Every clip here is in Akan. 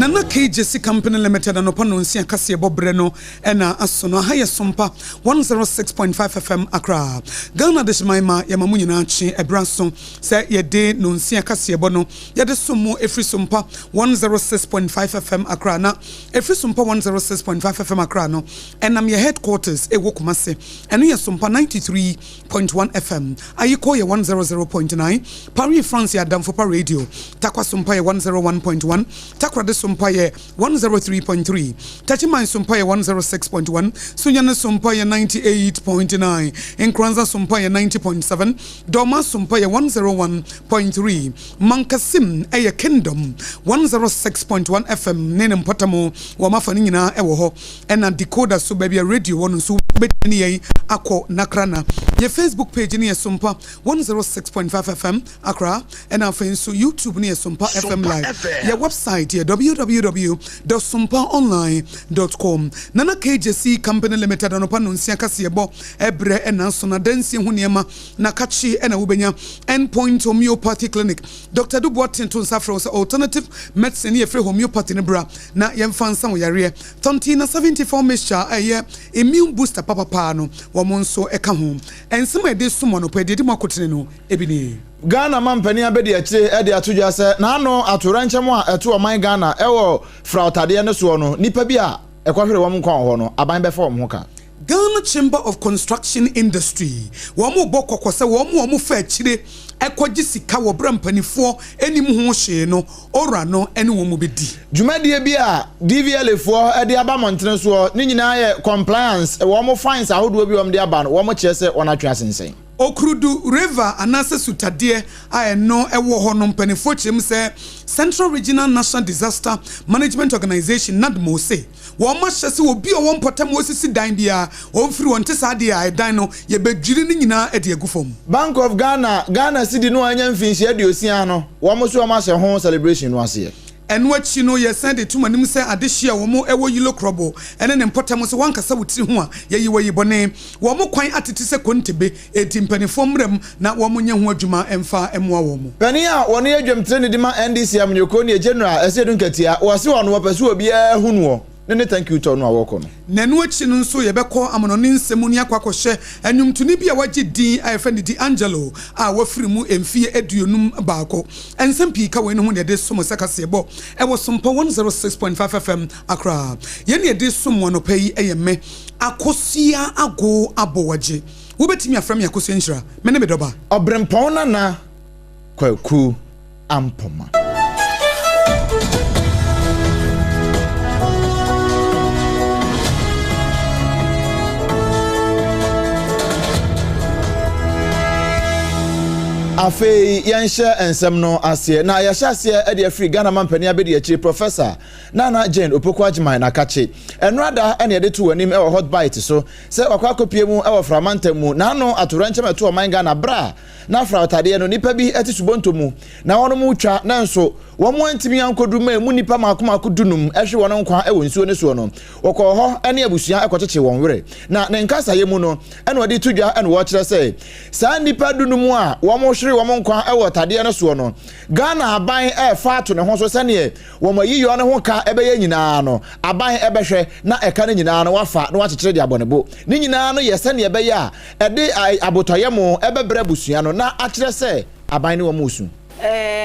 Nana KJC Company Limited and upon Nunsia Cassia Bobreno and Asono Haya Sompa 106.5 FM Accra. Ghana Deshmaima Yamamuninachi Ebranson say ye de Nunsia Cassia Bono Yade Sumo Efri Sompa 106.5 FM Accra na Efri Sompa 106.5 FM Accra no and am your headquarters Ewokumase and we are Sompa 93.1 FM. Ayiko ye 100.9 Paris France ya Damfopa Radio Takwa Sompa 101.1 Takwa Sumpaye 103.3, Tachiman Sumpaye 106.1, Sunyana Sumpaye 98.9, Nkranza Sumpaye 90.7, Doma Sumpaye 101.3, Mankasim Aya Kingdom 106.1 FM, Nenem Potamo, Wamafanina Ewoho, and a decoder Subabia Radio one Subetini Ako Nakrana. Your Facebook page near Sumpa 106.5 FM Accra, and our friends so YouTube near Sumpa FM Live. Your website here www.sumpaonline.com. Nana KJC Company Limited and Opan Nunsiaka Siebo Ebre and Nasona Densi Huniema Nakachi and Ubenya Endpoint Homeopathy Clinic. Dr. Dubois Tinton Safros Alternative Medicine Free Homeopathy Nebra Na Yemfan Samoyaria Tontina 74 Mesha a year immune booster Papa Pano Wamonso Ekahum and some of this someone who paid Makotino Ebini. Ghana man penny abedi eche ede atuja se na no atoranche mo a eto oman Ghana ewo frautade ne so no nipa bi a ekwahwere wo nkwan ho no aban be form ho ka Ghana Chamber of Construction Industry wo mo bokoko se wo mo fa chire ekwaji sika wo brampanifo enim ho hye no ora no ene wo mo bedi dwumadie bi a DVL fo ede aba montene so ni nyina ye compliance wo mo fines ahodo bi wo mo de aba no wo mo kire se onatwa sensen Okrudu River anase sutade a no ewo ho no mpanifo chim se Central Regional National Disaster Management Organization NADMO say wo ma hyese obi o wonpotam osisi dan bia o mfiri wonte sade a dan no ye bedwiri ni nyina ede agufom Bank of Ghana city no anya mfinhye aduosia no wo mo so ma hye ho celebration no ase and what you know ye send it to manim say adehia wo mo ewo yilo krobo ene ne mpotam so wankasa wotiri ho a ye yiwe yibone wo mo kwan atete se kontebe etimpanifo mrem na wo mo nya ho adwuma emfa emwa wo mo pani a wo ne adwamtre ne dima NDC amnyoko ne general esedun katia wo se wo no pasu obi ahunu ne thank you to no awoko no nanu achi no nso ye beko amononi nsemu ni akwakohye anwumtuni bia waje din ayefani di Angelo a wafiri mu emfie aduonum baako ensem pii ka we ne ho ne de somo sakasebo ewo Sompa 106.5 FM Accra ye ne de somo no payi eyeme AKOSUA ago abowaje wo betimi afram AKOSUA nshira me ne medoba OBREMPONG na kwaku ampoma Afei yanshe ensem no ase na yasha ase e de afri Ghana man pani abedi achi Professor Nana Jane Opoku Agyeman na kache enrada ene de to anim e hot bite so se wakwa kopie mu e framantam mu na no atoranche meto oman Ghana bra na frautade no nipa bi eti subonto mu na wono mu twa na nso wo mo antimi ankodu ma mu nipa makoma dunum ehwe wono nkwa e wonsuo ne so no wokọ ho ene abusua ekọcheche won were na ne nkasa ye mu no ene odi tudwa ene wo kire se sa nipa dunum a wo mo hwere wo mo nkwa e wotade ne so no Ghana aban e fa ato ne ho so se ne wo mo yiyo ne ho ka ebe ye nyina no aban e behwe na eka ne nyina no wafa na wachekere de abonebo ne nyina no ye se ne ebe ya ede abotoye mo ebe bre abusua no na akire se aban ne wo mo usu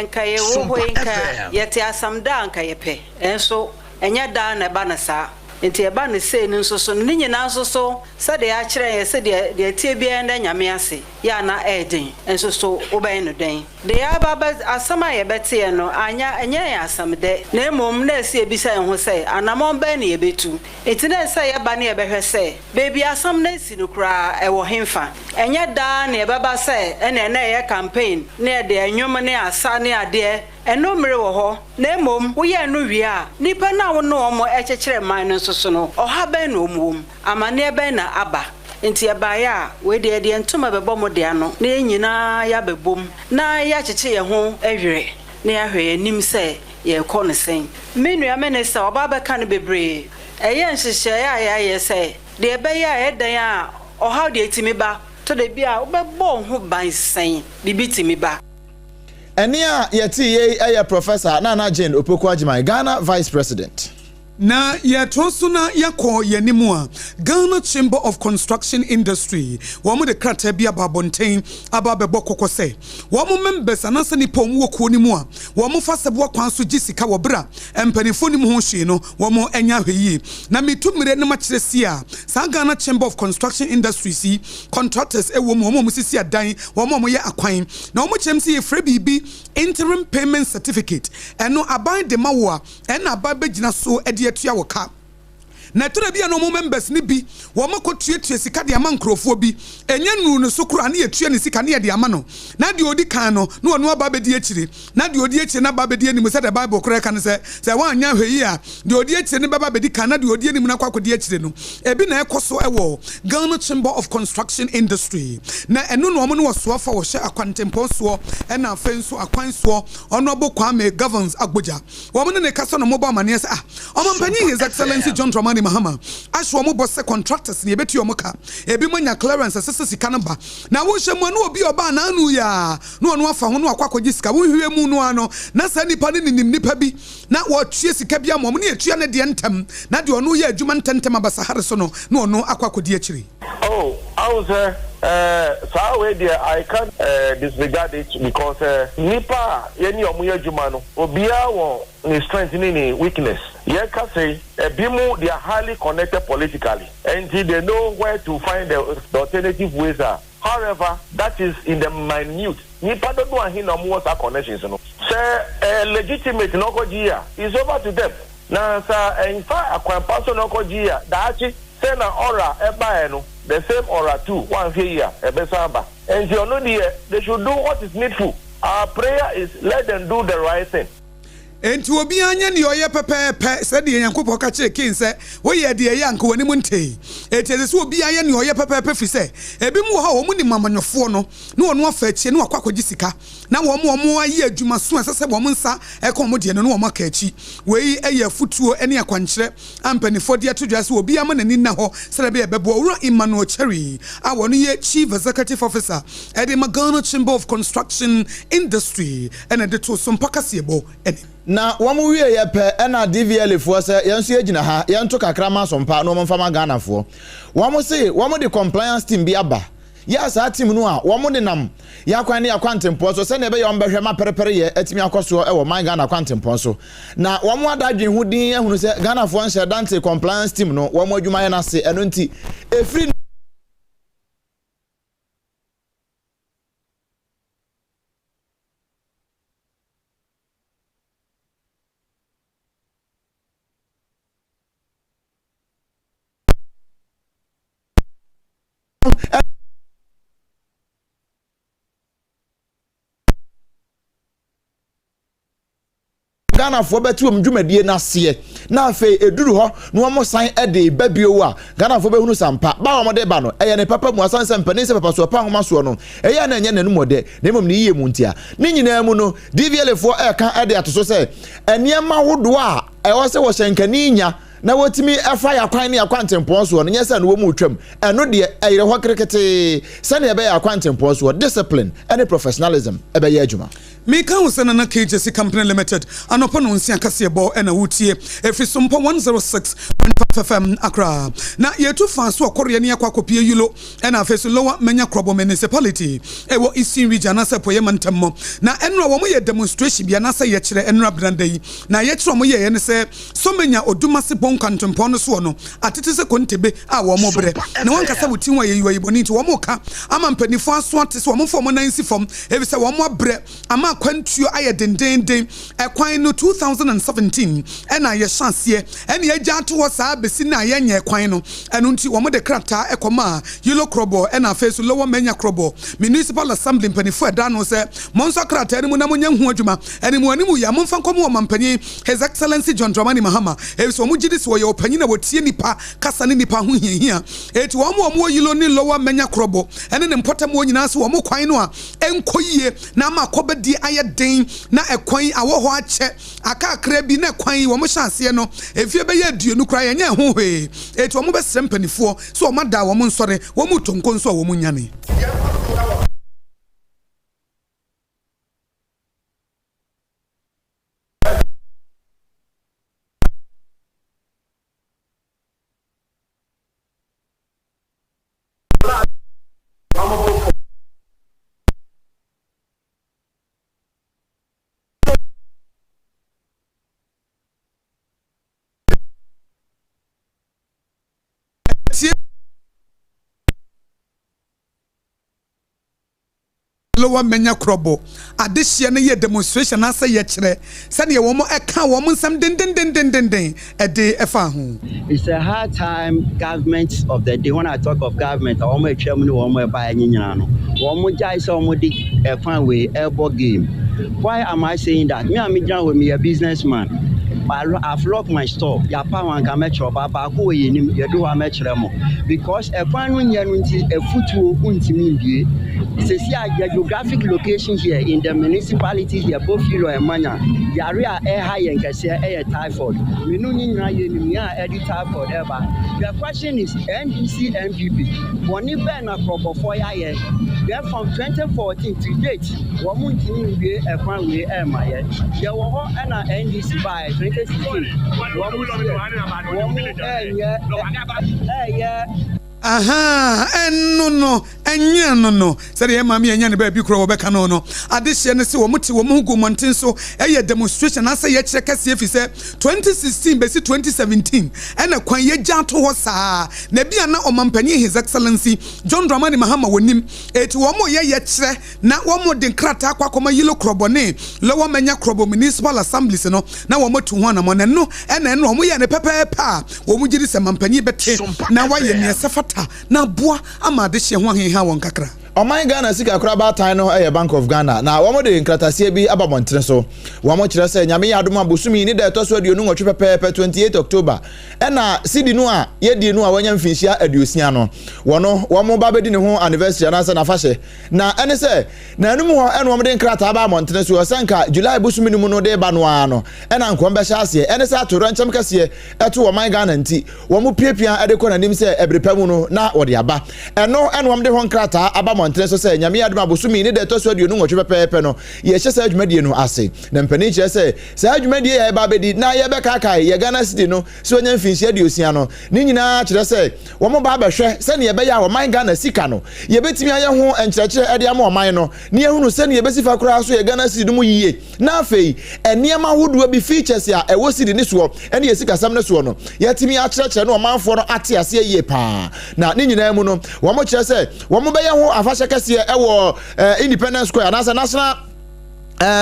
nka ye wo ho nka yete asamda nka ye pe enso enya da na ba na sa enti e ba ne se ni nso so ni nyina nso so se de a kire ye se de tie bia nda nyame ase ya na eden enso so oban no den de ya ba asama ye bete no anya enya ya asamde na emom na ese ebisa ye ho se anamon ba ne ye betu enti na se ye ba ne ye behwe se baby asam na esi no kura e wo hemfa enya da na ye baba se ene na ye campaign na de enwom ne asa ne ade eno mere wo ho na emom wo ye no wi a nipa na wo no omo ekekere man no so no oha ben no omwom amane ben na aba enti ebaya we de ntoma bebo mo de ano na enyina ya bebom na ya cheche ye ho ehwere na ya hwe nim se ye kɔ ne sen menu amenesa oba be kan bebre eye nhihye ya ye se de ebeya edan a oha de etimi ba to de bia obebɔ ho ban sen bibi timi ba Enia yeti ye Professor Nana Jane Opoku-Agyeman, Ghana Vice President. Na ya tonsuna yako yenimua Ghana Chamber of Construction Industry wamu de krata bia babonten ababebo kokose wamu members anasa ni pomu wokuo ni mua wamu fasebwa kwanso jisika wabra empanifo ni mu hwe no wamu enya hweyi na mitumire ne machiresi sa Ghana Chamber of Construction Industry si contractors wamu musisi adan wamu ye akwan na wamu chemsi ye free bibi interim payment certificate eno aban de mawo ena ababe gina so etua woka na tora bia no members ni bi wo makotuetue sika de ama nkrofo bi enya nuru no sokura na yetue ne sika na de ama no na de odi kan no na ono aba bedi akire na de odi akire na aba bedi anim se the bible kora kan se wanya hweyi a de odi akire ne baba bedi kan na de odi anim na kwakodi akire no ebi na ekoso ewo Ghana Chamber of Construction Industry na eno no omo no woso fa wo hye akwantempo so na afenso akwanso ono Kwame governs agboja wo mo ne kasa no mobile mane se omo mpani his excellency John Dramani Mahama asho mo boss contractors ne ebetu omoka ebi monya clearance sese sika namba na wo hye mo na obi oba na anu ya na ono afa ho no akwakogi sika wo hwie mu no ano na sa nipa ne nim nipa bi na wo tue sika bia mo ne etua ne de ntam na de ono ye adwuma ntentem abasa hare so no na ono akwakodi akiri. Oh, I was so way there I can't disregard it because nipa yeni omuye adwuma no obia won ni strength ni weakness. Ye can say bimu they are highly connected politically and they know where to find the alternative ways are. However, that is in the minute. Nipa don't know hin no more connections no. Say legitimate no ko gia is over to them. Na sa in fact akwanpa so no ko gia dachi say na ora eba no the same aura too one here ebesamba and you know they should do what is needful. Our prayer is let them do the right thing. Enti obi anya ne oye pepepe se de Yankopɔ ka kire kin se wo ye de ye anka wani muntei eti se obi anya ne oye pepepe fi se ebi mu ha wo mu ni mamanyofo no na wono afa achi na wakwakogi sika na wo mo ayi adwuma so se wo mo nsa e kon mo de no wo maka achi wei eye futuo ene akwankyere ampanifo de atodwa se obi ama nani na ho se be bebo Owura Emmanuel Cherry a wono ye chief executive officer at the Ghana Chamber of Construction Industry ene de to SOMPA kasebo ene na wamu wie ye pe na DVL fo se yenso agina ha yento kakra ma SOMPA no mfama Ghana fo wamu se wamu the compliance team bi aba ya sa team no a wamu de nam ya kwan ne akwantempo so se ne be yom behwe ma perepere ye atimi akoso e wo man Ghana akwantempo so na wamu adadwen hudin ehunu se Ghana fo nhye dante compliance team no wamu adwuma ye na se eno nti efri Ghana for betu omdwumadie na se na afa eduru ho no omo san ede babio a Ghana for be hunu sampa ba omo de ba no eye ne papa mu asan sampa ne se papa so pa homa so no eye na enye nanu mode na mom ne yiye mu ntia ne nyina mu no DVL for e kan ede atoso se eniema wodo a e wo se wo hyenkani nya na wotimi efa ya kwan ne akwantempo so no nyesa no wo mu twam eno de eyire ho krekete se ne be ya akwantempo so discipline and professionalism e be ya adwuma Mika usana na KJC Company Limited anopa no nsia kasebo na wutie efi SOMPA 106.5 FM Accra na yetu fanso akore ne yakwakopi yulo na afeso lower menya krobo municipality ewo Eastern region asa poye mantammo na enra wo mo ye demonstration bia na sa ye kire enra branda yi na ye kire mo ye ne se so menya odumase bon kantompo no so no atete se kontebe a wo mo bre na won kasa wutin wa ye yiboni nti wo mo ka ama mpanifo aso ate so wo mo fom nansi fom ebi se wo mo bre ama kwantuo aye dendenden ekwan no 2017 ena ye chance ena ye jato wo saa besi na ye nye ekwan no eno nti wo mo de krata ekoma yelo krobo ena face lower menya krobo municipal assembly mpanifo eda no se monso krata ene mu na monya hu adwuma ene mu animu ya momfa nkomo wo mampani his excellency John Dramani Mahama so mo gidi so ye opanyi na wotie nipa kasa ne nipa ho hiahia eti wo mo yelo ni lower menya krobo ene ne mpotam wo nyina se wo mo kwan no a enkoyie na ma akobedi aye den na ekwan awo ho ache akakra bi na ekwan wo mo hyanse no efie be ye aduonu kra ye nya ho hwe eti wo mo be srempanifo so wo mada wo mo nsore wo mo tonko so wo mo nyane lower menya krobo adehye na ye demonstration na say ye kire sane ye womo eka womo nsam den e de efa ho. It's a hard time government of the day. When I talk of government I womo etwa mu ni womo ba anyina no womo jai so womo di ekwan we elbow game. Why am I saying that? Me am a businessman. I've locked my store. Ya pa wan ka metro baba ko ye nim ye do wa metro mo because ekwan no nya no nti efutuo untimi ndie. Sesi a geographic location here in the municipality here both Filo and Manya. The area high and Cassia typhoid. We know Eddie typhoid ever. The question is NDC MPP. One event a crop of 4 years. Then from 2014 to date, one month in the Ekwan way Maya. There were an NDC by 2016. Aha, no, no. Said the mammy and Yanni baby crow back no. Addition is so much woman go mountain so a demonstration. I say yet check as if he said 2016 basi 2017 and a quiet jato was Nebiana or Mampany, His Excellency John Dramani Mahama Winim, to one more yet, not one more than Krata Quacoma Yellow Crobone, Lower Mania Crobo Municipal Assembly, no, now one more to one among and no, and then one way and a pepper pa, what would you say Mampany better now why you near Safata. Na boa ama de hye ho ahenha won kakra. Oman Ghana sika kura ba tan no Bank of Ghana. Na wo mo de nkratasie bi ababontere so. Wo mo kire se nyame yadom abosumi ni da etoso aduonu nwotwe pepepe 28 October. E na sidi no a ye di no a wanya mfinhia aduosia no. Wo mo ba bedi ne ho anniversary na se na fashe. Na ene se na anum ho ene wo mo de nkrata ba montere so sanka July bosumi ni mu no de ba no ano. E na nkom be hya ase. Ene se atoro ncham kase eto Oman Ghana nti. Wo mo piapia ade ko na nim se ebrepamu no na wo de aba. Eno ene wo mo de ho nkrata aba so say nyame adom abosumi ni de to so aduonu nwotwe pepepe no ye hye say adwumadie no ase na mpani kire say adwumadie ye ba bedi na ye be kakai ye Ghana City no so nya mfinhia aduosia no ni nyina kire say wo mo ba behwe se ne ye be ya wo man Ghana sika no ye betimi aye ho enkyerekere ade ama oman no ne ye hunu se ne ye besifa kura so ye Ghana City mu yiye na afei eniema hodo bi features ya ewo City ni so ene ye sika sam ne so no ye timi akyerekere no omanfo no ate ase ye pa na ni nyina mu no wo mo kire say wo mo be ye ho afahye kase ewo Independence Square na national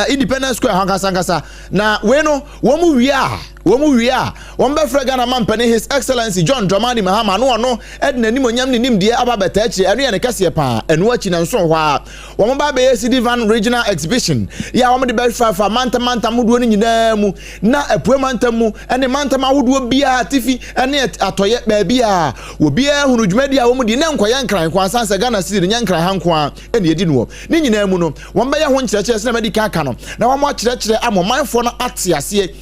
Independence Square hankasa na we no wo mu wia won be fra Ghana mampani His Excellency John Dramani Mahama no ono edna nim onyam ne nim die ababeta akire eno ye ne kase pa enu achi na nso ho a wo ba be CD Van Regional Exhibition ya wo de be fa manta muduo ni nyina mu na apue manta mu ene manta mawoduo bia tifi ene atoye ba bia wo bia hunu dwumadi a wo mu di ne nkoye nkran kwa sansa Ghana City nya nkran hankwa ene edi no ni nyina mu no wo be ye ho nkyerekere se na medika aka no na wo mo akyerekere amomanfo no ate ase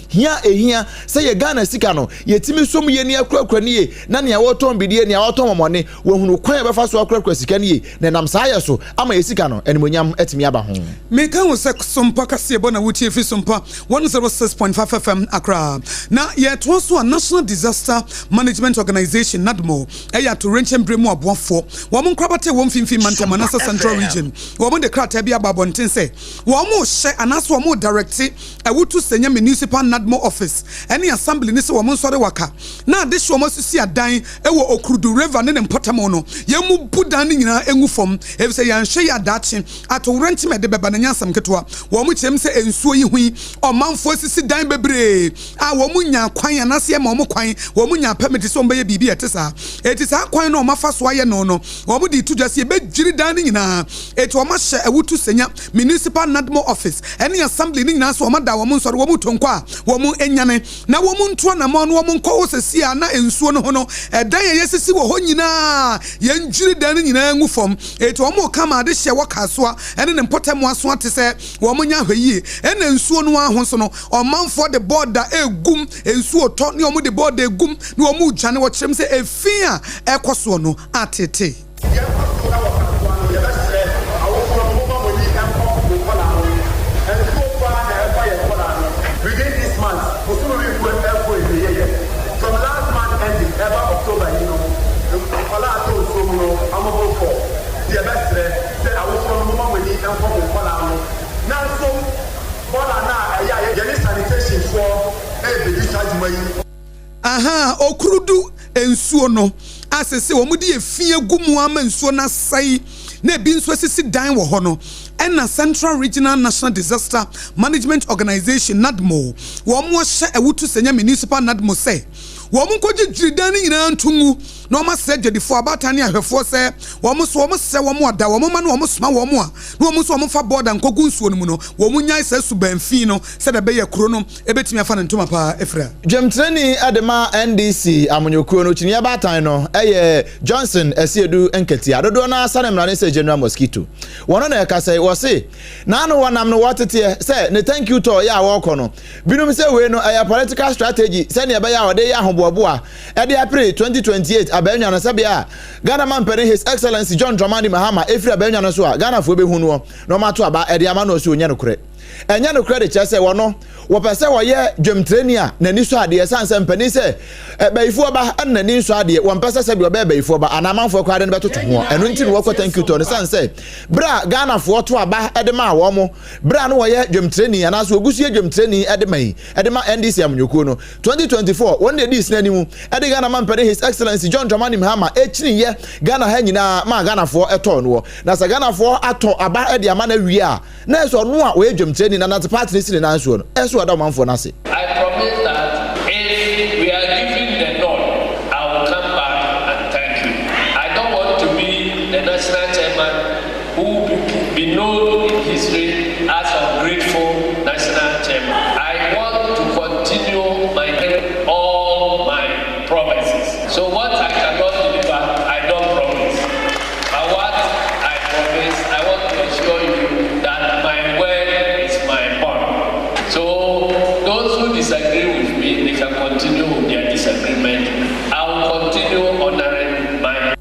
ehia say ye Ghana sika no yetimi som ye ni akura ni ye na ne awoton bidie ne awoton momone wo hunu kwan be fa so akura sika ni ye na nam saa ye so ama ye sika no enimonyam etimi aba ho me kan wo se sompa kase bo na wuti efi sompa 106.5 FM Accra na ye to so a National Disaster Management Organization NADMO eya to Renchen Bremu aboafo wo mo nkrabate wo mfimfi Mantamanasa Central Region wo mo de krata bia babonten se wo mo hye anaso wo mo direct awutu senya municipal NADMO office any assembly ni se wo nsore waka na de hwe mo sisi adan ewo Okrudu River ne mpotamo no ye mu budan ni nyina engu fom e se yan hwe ya dache ato rent me de beba na nyansam ketwa wo mu chem se ensuo yi hui o manfo sisi dan bebre a wo mu nya kwan anase ma wo mu kwan wo mu nya permit so mbe ye bibi etisa kwan no mafa so aye no wo mu di tudwase e begiri dan ni nyina eto wo ma hye awutu senya municipal NADMO office any assembly ni nyina so wo ma da wo mu nsore wo mu tonkwa wo mu enyane na wo mu nto na mo no wo mu nko wo sesi a na ensuo no ho no edan ye sesi wo ho nyina ye njiri dan ni nyina ngu fom eto wo mu kama de hye wo kasoa ene ne mpotamo aso ate se wo mu nya hweyie ene ensuo no aho so no o manfo de border egum ensuo to ne wo mu de border egum ne wo mu dwane wo kyerem se efia ekoso no atete aha Okrudu ensuo no asese wo mu de efie gumu ama ensuo na sai na ebi nso asisi dan wɔ hɔ no ɛna Central Regional National Disaster Management Organization NADMO wɔn hyɛ ɛwutu senya municipal NADMO sɛ wɔn nkɔgye dwiridan ne nyinaa ntungu na wɔn asɛ dwadifo abatan ne ahwɛfoɔ sɛ wɔn so wɔn sɛ wɔn ada wɔn ma no wɔn soma wɔn a na wɔn so wɔn fa border nkɔgu nsuo no mu no wɔn nyae sɛ subanfin no sɛ de bɛyɛ kuro no ebetumi afa ne ntoma paa efra dwemtreni adema NDC amonyokuro no kyini abatan no ɛyɛ Johnson Asiedu Nketia dodo na sanemra ne sɛ General Mosquito wɔn na ɛka sɛ wɔse na no wɔnam no wɔtete sɛ ne thank you to ya wɔkɔ no binom sɛ we no ɛyɛ political strategy sɛ ne ɛbɛyɛ wɔde yɛ ahoboaboa ɛde April 2028 abɛnya no sɛbia Ghana man pere His Excellency John Dramani Mahama efiri abɛnya no so a Ghana fo behu no no mato aba ɛde ama no so nya no korɛ ɛnya no korɛ de kyɛ sɛ wɔno wɔpɛ sɛ wɔyɛ dwemtreni a n'ani so adeɛ sanse mpani sɛ bɛyifoɔ ba ɛna n'ani so adeɛ wɔmpɛ sɛ sɛ bi ɔbɛ bɛyifoɔ ba anamanfoɔ kɔ ade no bɛtoto ho ɛno nti no wɔkɔ thank you to no sanse bra Ghana foɔ to aba ɛde ma wɔn mo bra no wɔyɛ dwemtreni anaso ogusu yɛ dwemtreni ɛde ma yi ɛde ma NDC amnyoko no 2024 wɔn de di sinani mu ɛde Ghana man pere His Excellency John Dramani Mahama ɛkyini yɛ Ghana ha nyinaa ma Ghana foɔ ɛtɔ no na sɛ Ghana foɔ atɔ aba ɛde ama na wie a na ɛso no a wɔyɛ dwemtreni na nat party ni na nsuo no ɛso ada manfo na se I promise that if we are given the nod, I will come back and thank you. I don't want to be the national chairman who will be known in history as a grateful national chairman. I want to continue all my promises. So what I cannot deliver, I don't promise. But what I promise, I want to assure you that my word is my bond. So those who disagree with me, they can continue with their disagreement. I will continue honoring my.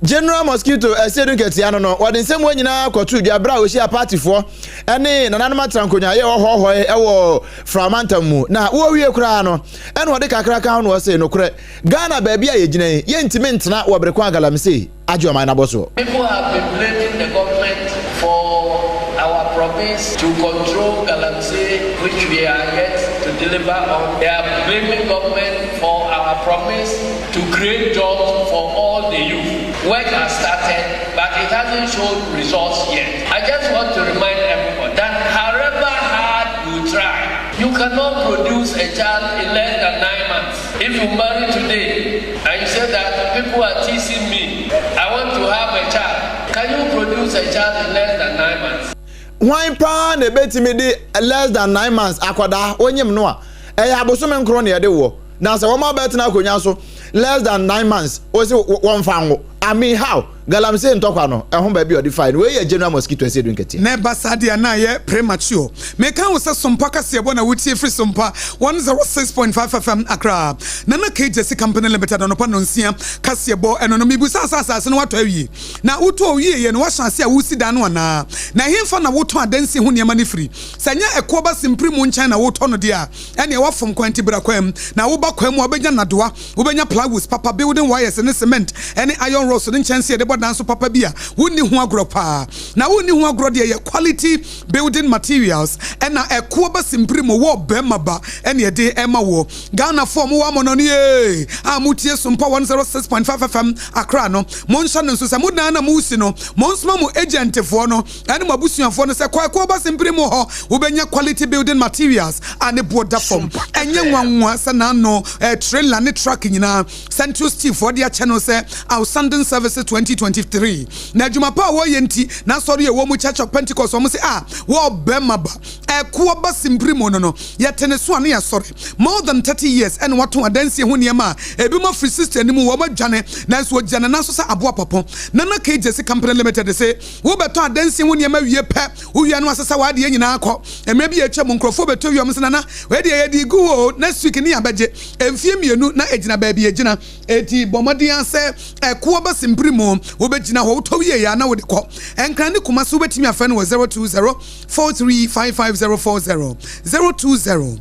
General Mosquito Asiedu Nketia no wɔde nsɛm wɔ nyinaa kɔto dwa bra ohyia party foɔ ɛne nananoma trankonya yɛ hɔhɔhɔ ɛwɔ framantam mu na wo wie kura no ɛne wɔde kakra ka ho no wɔse no korɛ Ghana baabi a yɛgyina yɛ ntimi ntena wɔ bere kwa galamse adwo man na boso. People have been blaming the government for our promise to control Galamsey, which we are yet to deliver on. They are blaming government for our promise to create jobs for all the youth. Work has started, but it hasn't shown results yet. I just want to remind everyone that however hard you try, you cannot produce a child in less than 9 months. If you marry today and you say that people are teasing me, I want to have a child. Can you produce a child in less than 9 months? Why pa na betimi di less than 9 months akwada onyem no a abosome nkro na yede wo na se wo ma betina akonya so less than 9 months o se won fa ngo I mean how Galamsey ntokwa no ehun ba bi odifine we ye General Mosquito Asiedu Nketia na basadia na ye premature me kan wo se sompa kase bo na wutie free sompa 106.5 FM Accra na KJC Company Limited no pa no nsia kase bo eno no mibu sasa no wato awie na wuto awie ye no wa chance a wusi da no na hemfa na wuto adansi ho niam ne free sanya ekoba simpri mu nchen na wuto no dia ene wa fom kwanti bra kwam na wo ba kwam obenya nadoa obenya plywood papa building wires ne cement ene iron rods ne nchen de bodanso papa bia wonni ho agro pa na wonni ho agro de ye quality building materials ena ekoba simpri mo wo bema ba ene de ema wo Ghana form wo amono ne ye amutie sompa 106.5 FM Accra no monsha no so se mudan na musi no monsma mo agent fo no ene mabusuafo no se ekoba simpri mo ho wo benya quality building materials ane boda form enye nwanwa se na no trailer ne truck nyina Central Steel for their channel se outstanding services 2023 na juma pa wo yenti na sori e wo mu Church of Pentecost wo say wo bema ba ekoba simpri mo no yetene so ane yasori more than 30 years and what to adansi ho niema ebi ma free sister ni mu wo madwane na so jana na so sa aboa popo na KJC Company Limited say wo beto adansi ho niema wie pe wo wie no asesa wa de nyina akọ emre bi eche mo nkrofo beto wie mo na we de ye di go next week ni abeje emfie mienu na ejina ba bi ejina eti bomodian se ekoba simpri mo wo begina ho to wie ya na wo de kọ enkran ne kuma so betimi afa no 020 435540 020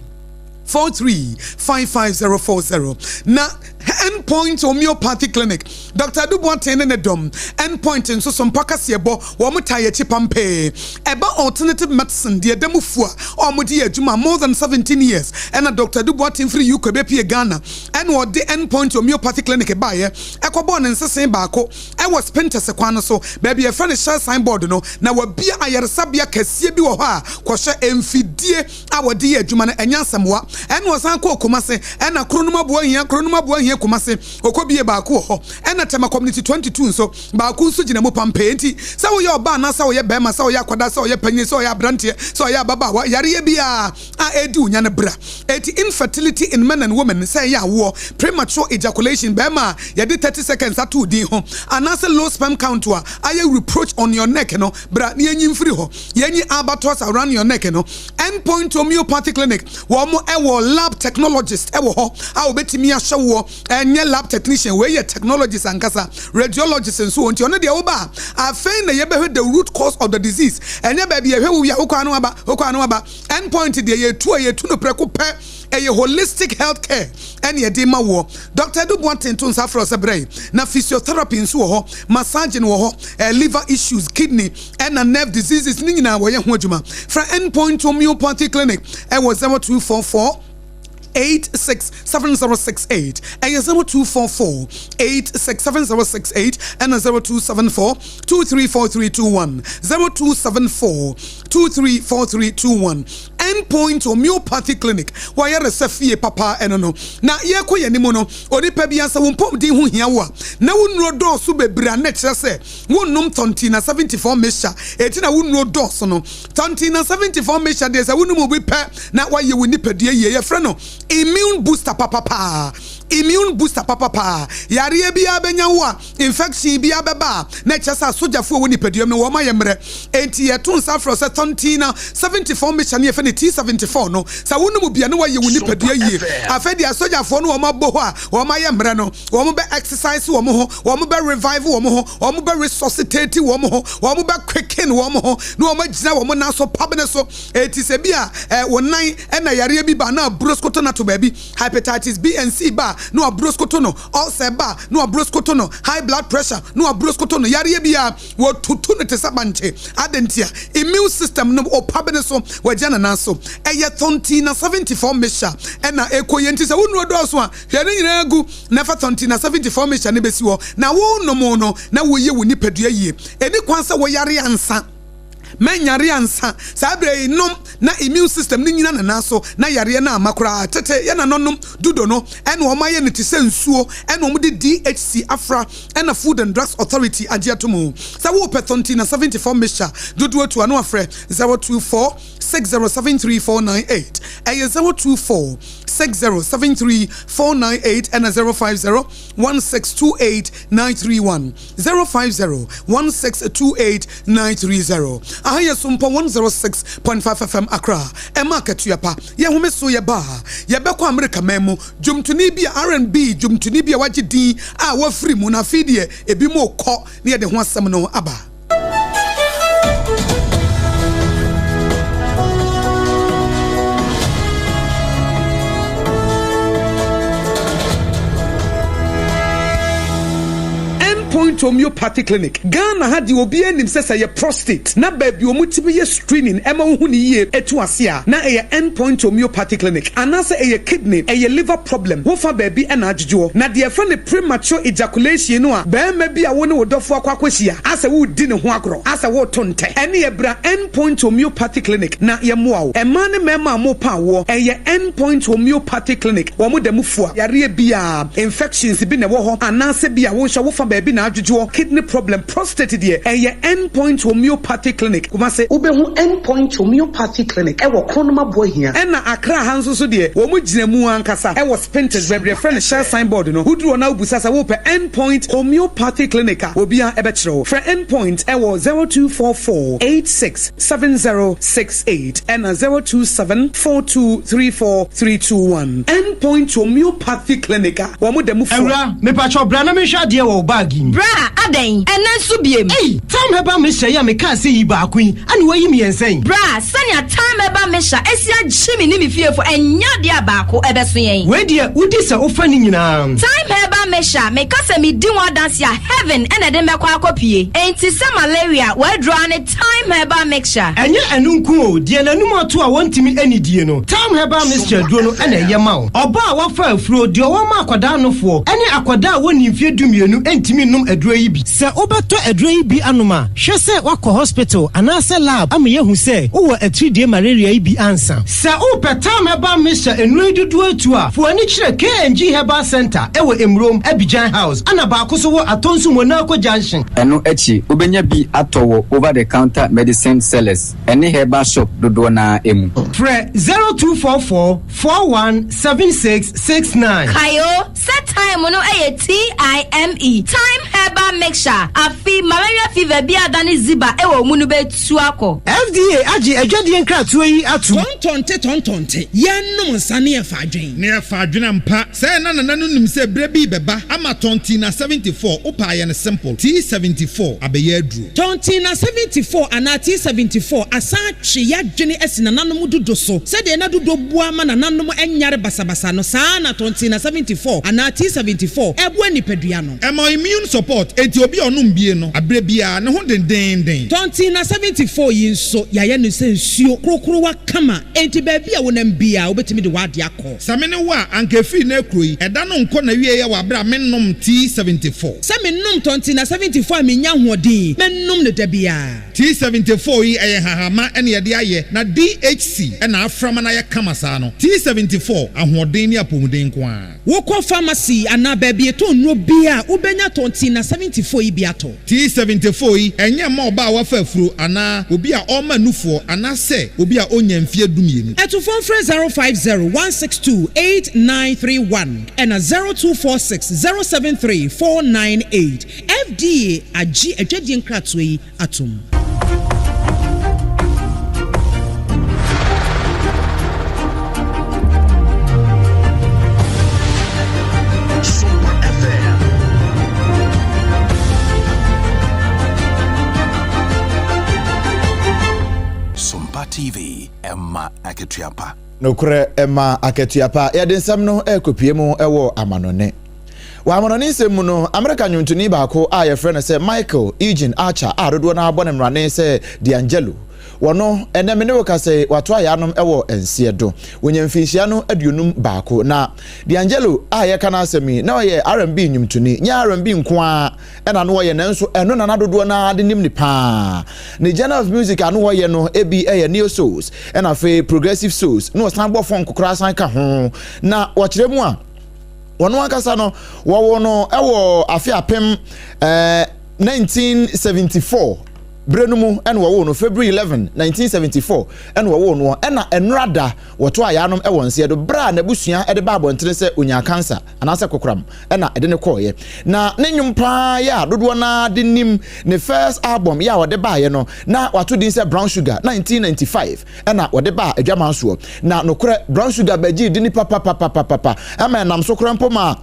435540 na Endpoint Homeopathy Clinic. Dr. Dubois ne dom. Endpoint nso SOMPA kasebo wo mutaye chipampe. Eba alternative medicine de demufua o mudi adwuma more than 17 years. And Dr. Dubois free you ko be pie Ghana. And what the Endpoint Homeopathy Clinic ba ye. Ekobo ne nsese baako. E was Pinterest kwan so. Baby e friend share signboard no. Na wa bia ayaresabia kese bi wo ho a kwhye emfidie a wodi adwuma na enyansamwa. En was anko komase. En na kronoma bo hia komase. Okobie baako ho. En na tema community 22 so baako nso gina mo pampe enti. Sa wo ye oba na sa wo ye bema sa wo ye akwada sa wo ye panyi sa wo ye abrante sa wo ye ababa wa yare bia a edu nya ne bra. Eti infertility in men and women say ya wo premature ejaculation bema ye de 30 seconds atu din ho. Anase low sperm count wa aye reproach on your neck no bra ne anyim free ho. Yenyi albatross around your neck no. Endpoint Homeopathy Clinic wo mo ewo lab technologist ewo ho a obetimi ahye wo enye lab technician we ye technologist ankasa radiologist and so on ti ono de wo ba afei na ye be the root cause of the disease enye ba bia hwe wo ya okwa anu aba endpoint de ye tu no preko pe a holistic healthcare any edema wo Dr. Dubois Tinton Safro Sebrei na physiotherapy nso ho massaging wo ho liver issues kidney and nerve diseases ni nyina wo ye ho adwuma fra Endpoint Homeopathy Clinic e was 0244 867068 and 0244 867068 and 0274 234321 0274 234321 Endpoint Homeopathy Clinic why resefie papa enono na ye koye nimo no onipa bia sa wompom din ho hia wo na wonro dɔɔso bebra na kyerɛ sɛ wonnom tontina 74 mesha eti na wonro dɔɔso no tontina 74 mesha de sɛ wonnom obi pɛ na waye wo nipadua ye ye frɛ no immune booster papa yare bia benya wo infection bia beba na kyesa sojafo wo nipadua no wo ma ye mre enti ye ton safro se tontina 74 mesha ne fe ne T74 no sa wonum bia no waye wo nipadua yie afedi sojafo no wo ma bo ho a wo ma ye mre no wo mo be exercise wo mo ho wo mo be revive wo mo ho wo mo be resuscitate wo mo ho wo mo be quicken wo mo ho no wo ma gina wo mo na so pabne so enti se bia wo nan e na yare bi ba na broskoto na to ba bi hepatitis B and C ba no abroskoto no ulcer ba no abroskoto no high blood pressure no abroskoto no yare bia wo tutu ne tesabanche adentia immune system no opabene so wajana na so eye tontina 74 mesha na ekoye nti se wonu do so a hwere nyina gu na fa tontina 74 mesha ne besi wo na wo no mo no na wo ye wo nipadua yie eni kwansa wo yare ansa menyare ansa sabre nom na immune system ni nyina na so na yare na amakura tete ye na nonom dudo no ene o maye ne tise nsuo ene o de DHC Afra ene Food and Drugs Authority agiatomo sa wo petonti na 74 mesha dudo to anu afre 024 607349 024 607349 and 050 1628931 050 1628930 Ahaya SOMPA 106.5 FM Accra e market yapa ye home so ye ba ye bekọ America memu jumtuni bia R&B jumtuni bia wagidi a wa free mu na fidie ebi mo kọ ne de ho asem no aba Endpoint Homeopathy Clinic Ghana had obi anim sesa ye prostate na baby omutibi ye screening ema hu ni ye etu ase a na ye Endpoint Homeopathy Clinic anase ye kidney ye liver problem wo fa baby na adjujo na de fa ne premature ejaculation no a ba ma bi a wo ne wodofo akwakwahia ase wo di ne ho agro ase wo tonte ene ye bra Endpoint Homeopathy Clinic na ye moa wo ema ne mema mo pa wo ye Endpoint Homeopathy Clinic wo mo damufua yare bia infections bi ne wo ho anase bia wo hwa wo fa baby na adjujo kidney problem prostate de ye Endpoint Homeopathy Clinic kuma se ubehu Endpoint Homeopathy Clinic e wo kronoma bohia e na Accra hanso so de wo mo gina mu ankasa e wo Spinters bebre friend share signboard no huduro na ubusasa wo pe Endpoint Homeopathy Clinic obi a ebe kire wo for Endpoint e wo 0244 867068 and 0274234321 Endpoint Homeopathy Clinic wo mo demu fo Ewra me pa cho bra na me hwa de wo bag bra aden enen so biem time heba mixture ya me ka say yi ba akun ani wayi me yensen bra sanya time heba mixture esia gyimi ni me fiefo enya de abako ebeso yen we de udi se ofa ni nyina time heba mixture me ka say me di one dance ya heaven ene de mekwa akopie enti se malaria we draw ne time heba mixture enye enunku o de nanum ato a wontimi ani die no time heba mixture duo no ene ye ma o oba a wafa afuro de o ma akwada anofo ene akwada woni mfie dumienu entimi num aduro yi bi se obeto aduro yi bi anoma hwe se wakọ hospital anase lab am ye hu se wo atridie malaria yi bi ansa se o petam heba mixture enu dudu atu a fo ani kire KNG Herbal Center ewo Emrom Abidjan House ana ba akoso wo atonsu Monaco Junction eno echi obenya bi atowo over the counter medicine sellers ene herbal shop dodo na emu Fre 0244 417669 Kayo set time no TIME time herbal mixture afi malaria fever bi adani ziba ewo mu no betu akọ FDA agi adwade nkratoa yi atu tontonte yenum nsane e fadwen ne e fadwen mpa say na nim say brebi beba ama tonti na 74 upa ye ne simple T74 abeye aduru tonti na 74 ana T74 asa twe yadwene esina nanom dodo so say de na dodo bua ma na nanom enyare basabasa no saa na tonti na 74 ana T74 ebu anipadua no emo immune support enti obi onum bie no abrebia ne ho den tonti na 74 yi nso yaye no se nsuo krokro wa kama enti ba bia wonam bia obetimi de wade akọ samene wa anka free na ekroyi eda no nko na wie ye wa bra mennom T74 samennom tonti na 74 amenya hoodin mennom ne dabia T74 yi eye hahama ene ye de aye na DHC ena aframa na ye kama saa no T74 ahoodin ni apomuden kwa wokọ pharmacy ana ba bia to nro bia ubenya tonti na 74 yi bia to T74 yi enye ma oba wa fafuro ana obi a oma nufo ana se obi a onya mfie dumienu eto phone 050162891 and 0246073498 FDA agi adwadi nkratoa yi atom SOMPA TV Emma Aketuapa nokure Emma Aketuapa ya densam no ekopie mu ewo amanone wa amanone nsem no America nyuntuni baako a ye frɛ no sɛ Michael Eugene Archer a dodo na abɔ ne mrane sɛ D'Angelo wono eneme ne wokase wato ayanom ewo ensie do wonyamfinhia no aduonum baako na D'Angelo a ye kana asemi na oye R&B nyumtuni nya R&B nko a ena no oye nanso eno na dodo na de nim ni pa ne genre of music ano oye no ebi eye neo souls ena fe progressive souls no san bo fon kokora san ka ho na wo kire mu a wono akasa no wo no ewo afi apem 1974 Brenumu and wo no February 11 1974 and wo no na enrada woto ayanom e wonse do bra na busua e de ba abontere se onya cancer anase kokram na e de ne koye na ne nwumpa ya dodo na de nim ne first album ya wo de ba ye no na wato din se Brown Sugar 1995 na wo de ba adwaman so na nokore Brown Sugar baji di ni papa ama nam so krampo ma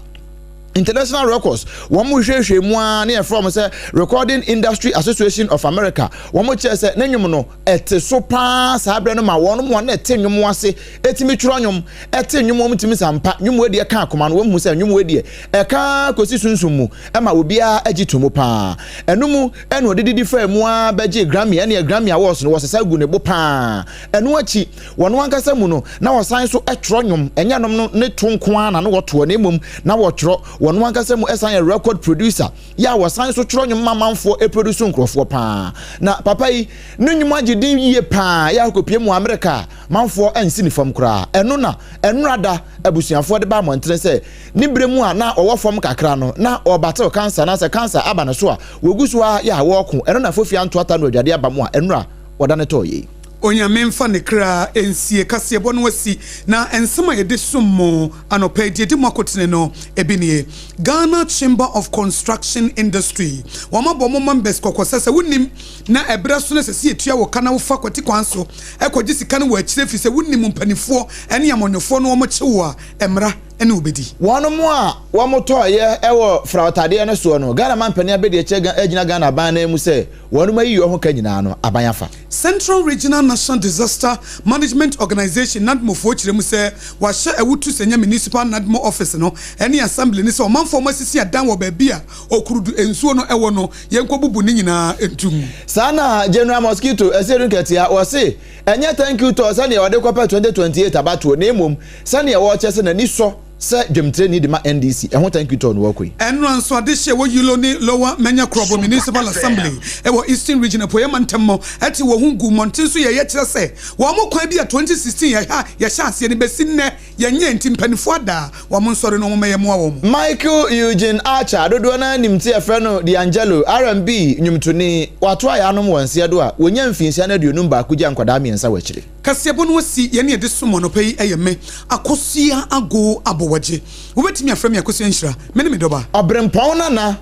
International Records womu hwehwe mu a na from say Recording Industry Association of America womu che say nanyum no ete so pa sa abre no ma wono mo na ete nwum ase etimi twro nwum ete nwum mo timi sampa nwum we de ka akoma no womu say nwum we de e ka kosi sunsun mu e ma obi a agitomu pa enum eno didi fa mu a baje Grammy ene Grammy Awards no wosesa gu ne bo pa eno achi wono ankasa mu no na wosan so etro nwum enyanom no ne tonko ana no woto na emum na wotro wono ankasa mu esan ye record producer ya wosan so twro nwum mamanfo e produce nkrofo pa na papa yi nunwum agidin yie pa ya kopie mu America manfo ansi ni fam kra eno na enrada abusuafo de ba montre se ni bremu a na owo fam kakra no na obattle cancer na se cancer aba na so a wogusu a ya wo ko eno na fofia ntoata no adwade aba mu a enra wodane toye Onyame mfa ne kra ensie kase bo no wasi na ensema ye de summo anopa de makotene no ebini Ghana Chamber of Construction Industry wamabo mo members kokosese wonim na ebra so na sese etua wo kana wo fa kwati kwanso ekogye sika no wo akire fi se wonim mpanifo ene amonyofo no wo mchewo a emra ene obedi wono mo a wo moto ye ewo frautade ne so no Ghana man pani abedi agina Ghana ban na mu se wono mayi yo ho ka nyina no abanyafa Central Regional National Disaster Management Organization NADMO fo chire mu se wa hye ewutu senya municipal NADMO office no ene assembly ni se o manfo masisi adan wo ba bia okurudu ensuo no ewo no yenkobubu ni nyina entum sana General Mosquito eseru ketia wo se enye thank you to sane wode kopa 2028 abato na emom sane wo chese na ni so se dwemtre ni de ma NDC ehun thank you to no wakoi enro anso ade hye wo yilo ni lower menya krobo municipal assembly ewo eastern region apoye mantemmo ati wo hungu montin so ye kire se wo mo kwan bia 2016 ye sha ase ni besinne ye nye ntimpanifo ada wo mo nsore no mo meye mo awo Michael Eugene Archer dodo na nimti efre no the Angelo R&B nyumtoni wato ayanom wonse do a wonya mfinsia na duonum ba kugya nkwada miensa wachire kasebo no wasi ye ne de somo no pay eyeme akosua ago abowaje wobetimi afrem yakosua nhyira mene medoba obrempon na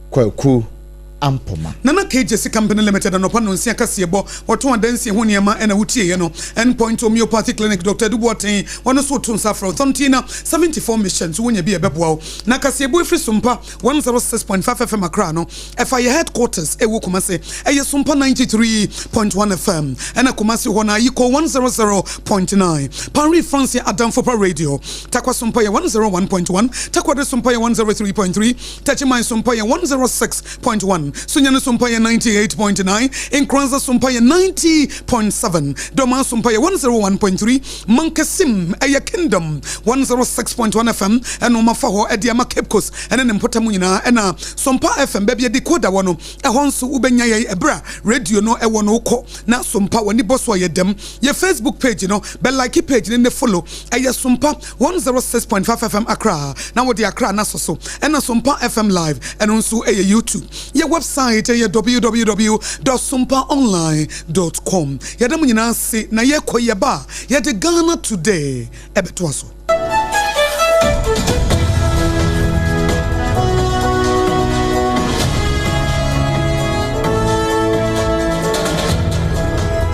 kwaku ampoma nana KJC company limited no pa no nsia kasebo woto adansi ho niema ena wutie ye no endpoint homeopathy clinic Dr. Dubotin wono so to nsafra tontina 74 missions wonya bi ebeboa na kasebo efri SOMPA 106.5 FM akra no efa ye headquarters ewo Kumase eye SOMPA 93.1 FM ena Kumase ho na yiko 100.9 Paris France Adamfopa radio takwa SOMPA ye 101.1 takwa de SOMPA ye 103.3 tachima SOMPA ye 106.1 Sunyana SOMPA 98.9, Nkranza SOMPA 90.7, Doma SOMPA 101.3, Mankasim Aya Kingdom 106.1 FM, and Omafaho Ediama Cape Coast, and then Potamunina, and SOMPA FM, baby decoder one, a honsu ubenya ebra, radio no e one oko, na SOMPA when the boss wa yedem, your Facebook page, you know, but like page in the follow, Aya SOMPA 106.5 FM Accra, now what the Accra Nasoso, and a SOMPA FM live, and also a YouTube. Your website www.sompaonline.com. Yadamu nyina se na ye koyeba ye de Ghana today ebetwaso.